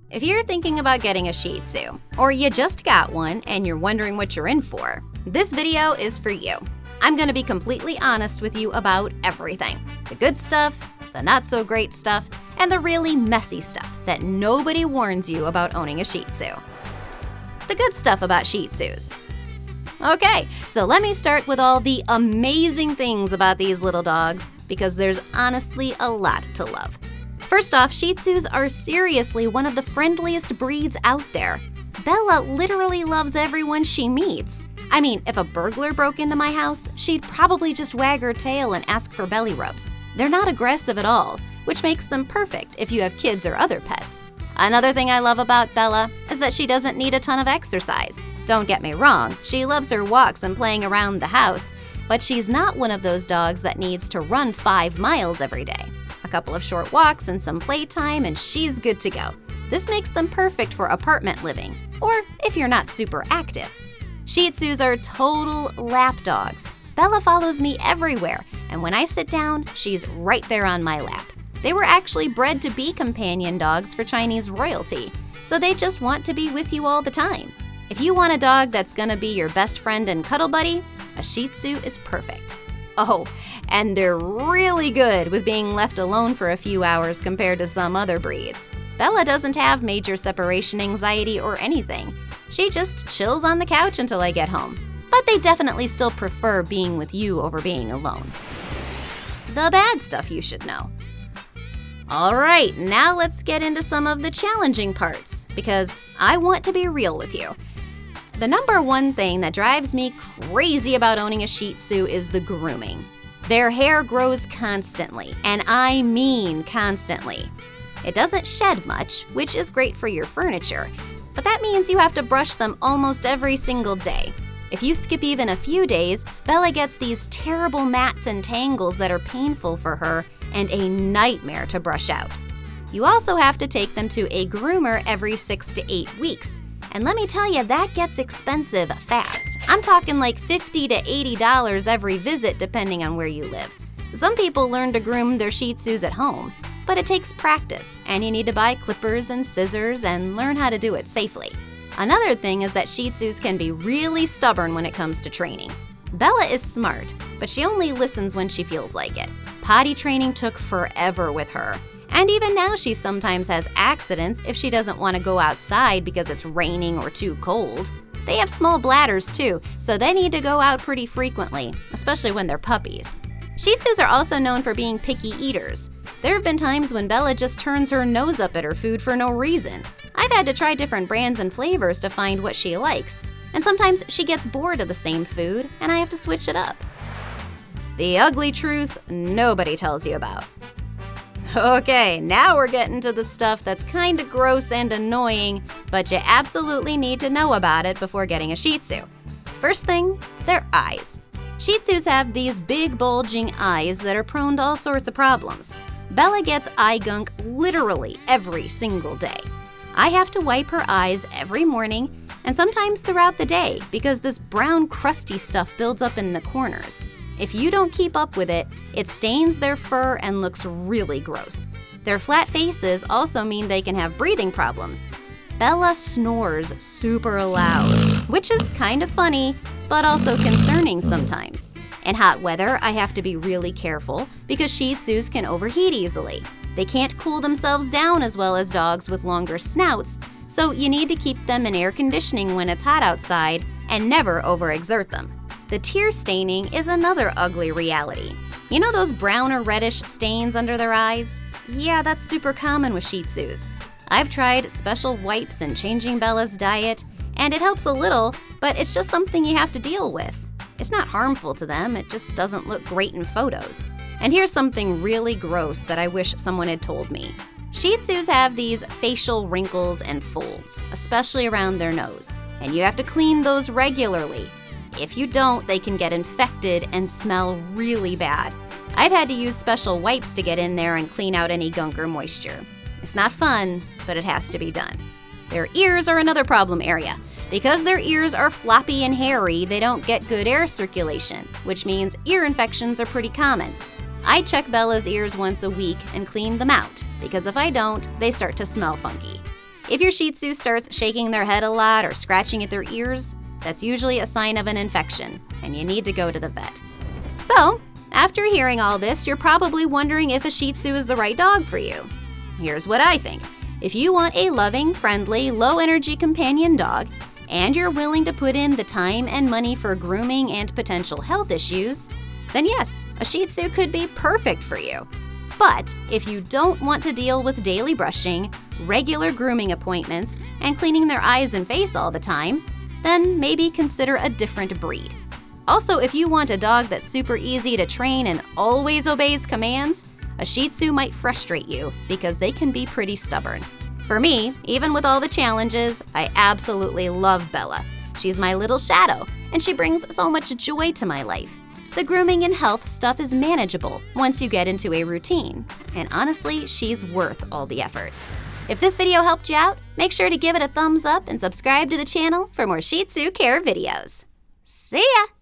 If you're thinking about getting a Shih Tzu, or you just got one and you're wondering what you're in for, this video is for you. I'm gonna be completely honest with you about everything. The good stuff, the not so great stuff, and the really messy stuff that nobody warns you about owning a Shih Tzu. The good stuff about Shih Tzus. Okay, so let me start with all the amazing things about these little dogs, because there's honestly a lot to love. First off, Shih Tzus are seriously one of the friendliest breeds out there. Bella literally loves everyone she meets. I mean, if a burglar broke into my house, she'd probably just wag her tail and ask for belly rubs. They're not aggressive at all, which makes them perfect if you have kids or other pets. Another thing I love about Bella is that she doesn't need a ton of exercise. Don't get me wrong, she loves her walks and playing around the house, but she's not one of those dogs that needs to run 5 miles every day. A couple of short walks and some playtime and she's good to go. This makes them perfect for apartment living, or if you're not super active. Shih Tzus are total lap dogs. Bella follows me everywhere, and when I sit down, she's right there on my lap. They were actually bred to be companion dogs for Chinese royalty, so they just want to be with you all the time. If you want a dog that's gonna be your best friend and cuddle buddy, a Shih Tzu is perfect. Oh, and they're really good with being left alone for a few hours compared to some other breeds. Bella doesn't have major separation anxiety or anything. She just chills on the couch until I get home. But they definitely still prefer being with you over being alone. The bad stuff you should know. Alright, now let's get into some of the challenging parts, because I want to be real with you. The number one thing that drives me crazy about owning a Shih Tzu is the grooming. Their hair grows constantly, and I mean constantly. It doesn't shed much, which is great for your furniture, but that means you have to brush them almost every single day. If you skip even a few days, Bella gets these terrible mats and tangles that are painful for her and a nightmare to brush out. You also have to take them to a groomer every 6 to 8 weeks. And let me tell you, that gets expensive fast. I'm talking like $50 to $80 every visit depending on where you live. Some people learn to groom their Shih Tzus at home, but it takes practice and you need to buy clippers and scissors and learn how to do it safely. Another thing is that Shih Tzus can be really stubborn when it comes to training. Bella is smart, but she only listens when she feels like it. Potty training took forever with her. And even now she sometimes has accidents if she doesn't want to go outside because it's raining or too cold. They have small bladders too, so they need to go out pretty frequently, especially when they're puppies. Shih Tzus are also known for being picky eaters. There have been times when Bella just turns her nose up at her food for no reason. I've had to try different brands and flavors to find what she likes, and sometimes she gets bored of the same food and I have to switch it up. The ugly truth nobody tells you about. Okay, now we're getting to the stuff that's kinda gross and annoying, but you absolutely need to know about it before getting a Shih Tzu. First thing, their eyes. Shih Tzus have these big bulging eyes that are prone to all sorts of problems. Bella gets eye gunk literally every single day. I have to wipe her eyes every morning and sometimes throughout the day because this brown crusty stuff builds up in the corners. If you don't keep up with it, it stains their fur and looks really gross. Their flat faces also mean they can have breathing problems. Bella snores super loud, which is kind of funny, but also concerning sometimes. In hot weather, I have to be really careful because Shih Tzus can overheat easily. They can't cool themselves down as well as dogs with longer snouts, so you need to keep them in air conditioning when it's hot outside and never overexert them. The tear staining is another ugly reality. You know those brown or reddish stains under their eyes? Yeah, that's super common with Shih Tzus. I've tried special wipes and changing Bella's diet, and it helps a little, but it's just something you have to deal with. It's not harmful to them, it just doesn't look great in photos. And here's something really gross that I wish someone had told me. Shih Tzus have these facial wrinkles and folds, especially around their nose, and you have to clean those regularly. If you don't, they can get infected and smell really bad. I've had to use special wipes to get in there and clean out any gunk or moisture. It's not fun, but it has to be done. Their ears are another problem area. Because their ears are floppy and hairy, they don't get good air circulation, which means ear infections are pretty common. I check Bella's ears once a week and clean them out, because if I don't, they start to smell funky. If your Shih Tzu starts shaking their head a lot or scratching at their ears, that's usually a sign of an infection, and you need to go to the vet. So, after hearing all this, you're probably wondering if a Shih Tzu is the right dog for you. Here's what I think. If you want a loving, friendly, low-energy companion dog, and you're willing to put in the time and money for grooming and potential health issues, then yes, a Shih Tzu could be perfect for you. But if you don't want to deal with daily brushing, regular grooming appointments, and cleaning their eyes and face all the time, then maybe consider a different breed. Also, if you want a dog that's super easy to train and always obeys commands, a Shih Tzu might frustrate you because they can be pretty stubborn. For me, even with all the challenges, I absolutely love Bella. She's my little shadow, and she brings so much joy to my life. The grooming and health stuff is manageable once you get into a routine, and honestly, she's worth all the effort. If this video helped you out, make sure to give it a thumbs up and subscribe to the channel for more Shih Tzu care videos. See ya!